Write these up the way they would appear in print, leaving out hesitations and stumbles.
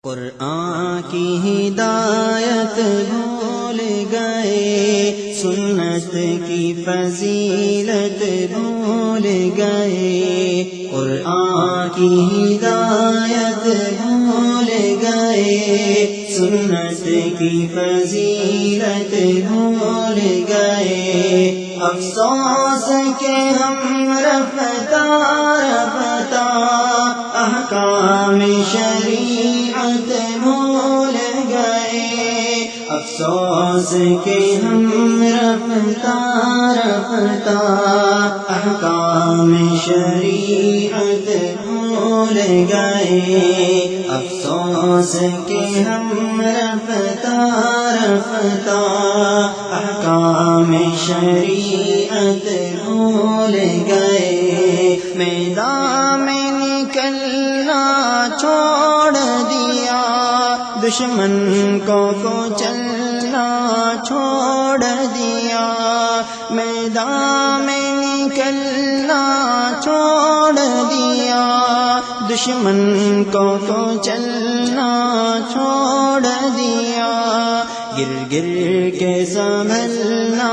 قرآن کی ہدایت بھول گئے، سنت کی فضیلت بھول گئے، قرآن کی ہدایت بھول گئے، سنت کی فضیلت بھول گئے، افسوس کہ ہم رفتہ رفتہ احکام شریعت بھول گئے، افسوس کہ ہم رفتہ رفتہ احکام شریعت بھول گئے، افسوس کہ ہم رفتہ رفتہ احکام شریعت بھول گئے، میدان میں نکلنا چھوڑ دیا، دشمن کو چلنا چھوڑ دیا، میدان میں نکلنا چھوڑ دیا، دشمن کو چلنا چھوڑ دیا، گر گر کے سنبھلنا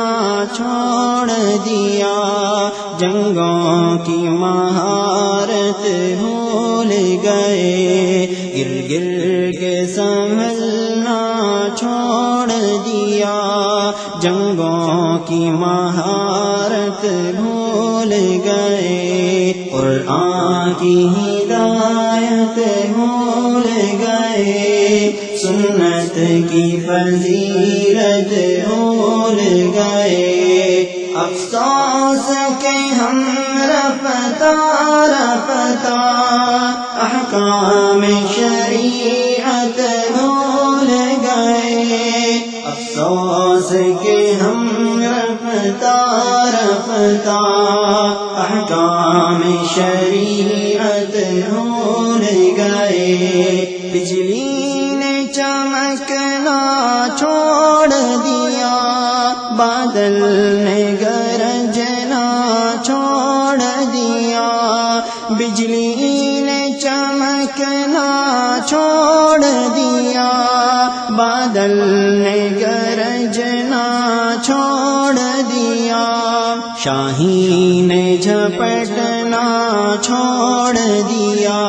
چھوڑ دیا، جنگوں کی مہارت بھول گئے، گر گر کے سنبھلنا چھوڑ دیا، جنگوں کی مہارت بھول گئے، قرآن کی ہدایت بھول گئے، سنت کی فضیلت بھول گئے، افسوس کہ ہم رفتہ رفتہ احکام شریعت بھول گئے، افسوس کہ ہم رفتہ رفتہ احکام شریعت بھول گئے، بجلی نے چمکنا چھوڑ دیا، بادل نے گرجنا چھوڑ دیا، بجلی نے چمکنا چھوڑ دیا، بادل نے گرجنا چھوڑ دیا، شاہین نے جھپٹنا چھوڑ دیا،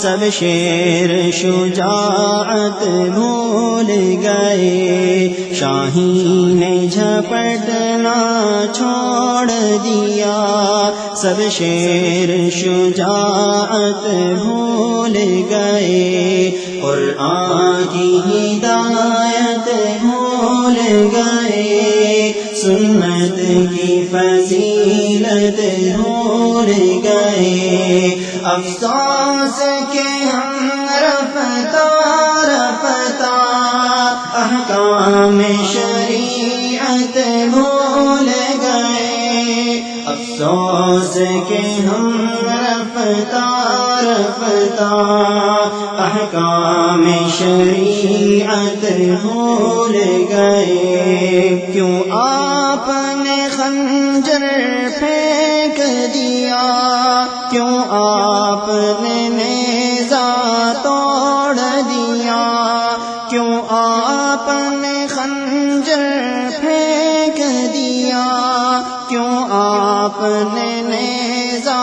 سب شیر شجاعت بھول گئے، شاہین نے جھپٹنا چھوڑ دیا، سب شیر شجاعت بھول گئے، قرآن کی ہدایت بھول گئے، سنت کی فضیلت بھول گئے، افسوس کہ ہم رفتہ رفتہ احکام شریعت بھول گئے، افسوس کہ ہم رفتہ رفتہ احکام شریعت بھول گئے، کیوں آپ نے خنجر پھینک دیا، کیوں آپ نے نیزہ توڑ دیا، کیوں آپ نے خنجر پھینک دیا، کیوں آپ نے نیزہ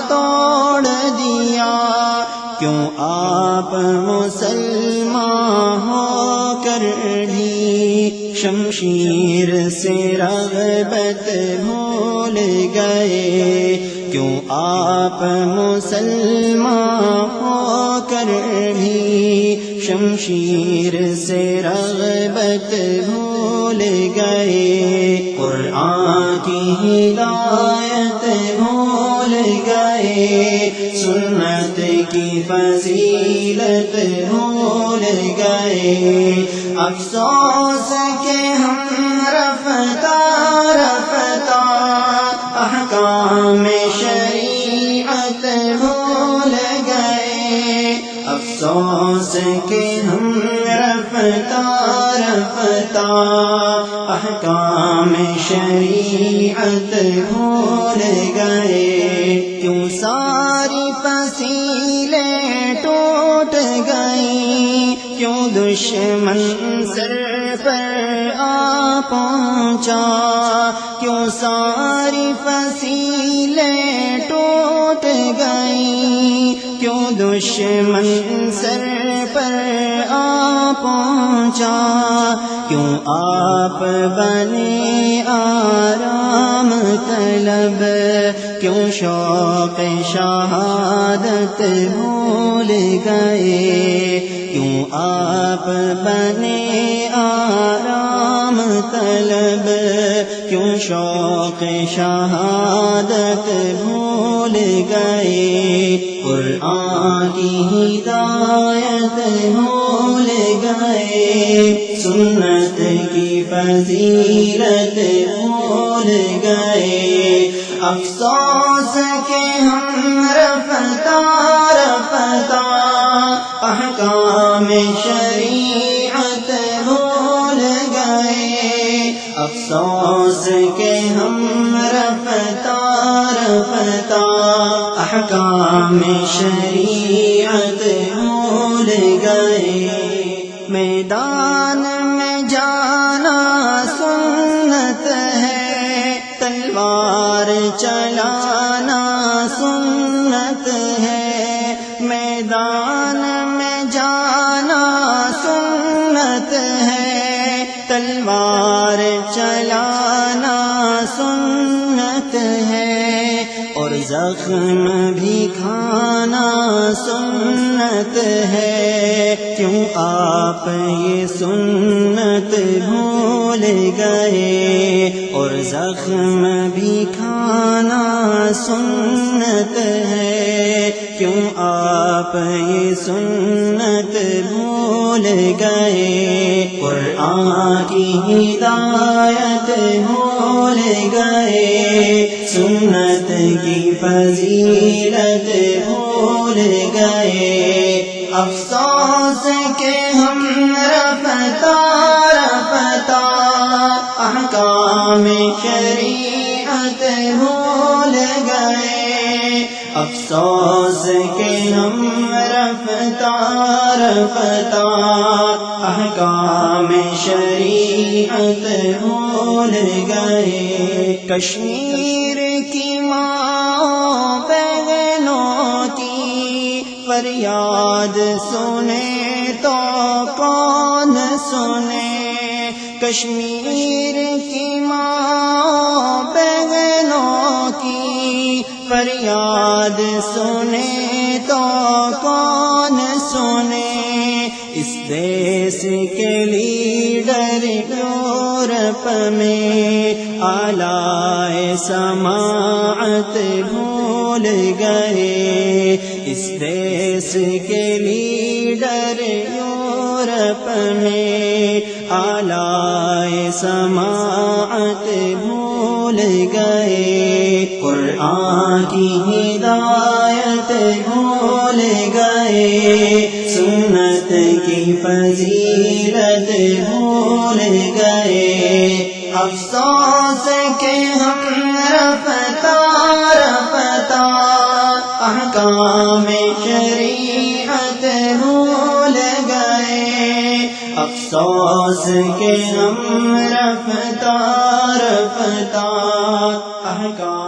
توڑ دیا، کیوں آپ مسلمان ہو کر بھی شمشیر سے رغبت بھول گئے، کیوں آپ مسلمان ہو کر بھی شمشیر سے رغبت بھول گئے، قرآن کی ہدایت بھول گئے، سنت کی فضیلت بھول گئے، افسوس کہ ہم رفتہ رفتہ احکام شریعت بھول گئے، افسوس کہ ہم رفتہ رفتہ احکام شریعت بھول گئے، کیوں ساری فصیلیں ٹوٹ گئی، کیوں دشمن سر پر آ پہنچا، کیوں ساری فصیلیں ٹوٹ گئی، کیوں دشمن سر پر آ پہنچا، کیوں آپ بنے آرام طلب، کیوں شوق شہادت بھول گئے، کیوں آپ بنے آرام طلب، کیوں شوق شہادت بھول گئے، قرآن کی ہدایت بھول گئے، سنت کی فضیلت بھول گئے، افسوس کہ ہم رفتہ رفتہ احکام شریعت بھول گئے، افسوس کہ ہم رفتہ رفتہ احکام شریعت بھول گئے، میدان میں جانا سنت ہے، تلوار چلانا سنت ہے، میدان میں جانا سنت ہے، تلوار چلانا سنت ہے، اور زخم بھی کھانا سنت ہے، کیوں آپ یہ سنت بھول گئے، اور زخم بھی کھانا سنت ہے، کیوں آپ یہ سنت بھول گئے، قرآن کی ہدایت بھول گئے، سنت کی فضیلت بھول گئے، افسوس کہ ہم رفتہ رفتہ احکام شریعت بھول گئے، افسوس کہ ہم رفتہ رفتہ احکام شریعت بھول گئے، کشمیر کی ماں بہنوں کی فریاد سنے تو کون سنے، کشمیر کی ماں بہنوں کی فریاد سنے تو کون سنے، اس دیس کے لیڈر یورپ میں اعلی سماعت بھول گئے، اس دیس کے لیڈر یورپ میں اعلی سماعت بھول گئے، قرآن کی ہدایت بھول گئے، سنت کی فضیلت بھول گئے، افسوس کہ ہم رفتہ رفتہ احکام شریعت بھول گئے، افسوس کہ ہم رفتہ رفتہ احکام